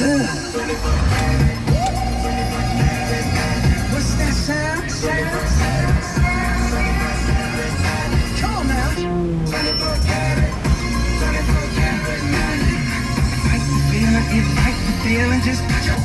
What's that sound? Come on now. Fight the feeling, just put your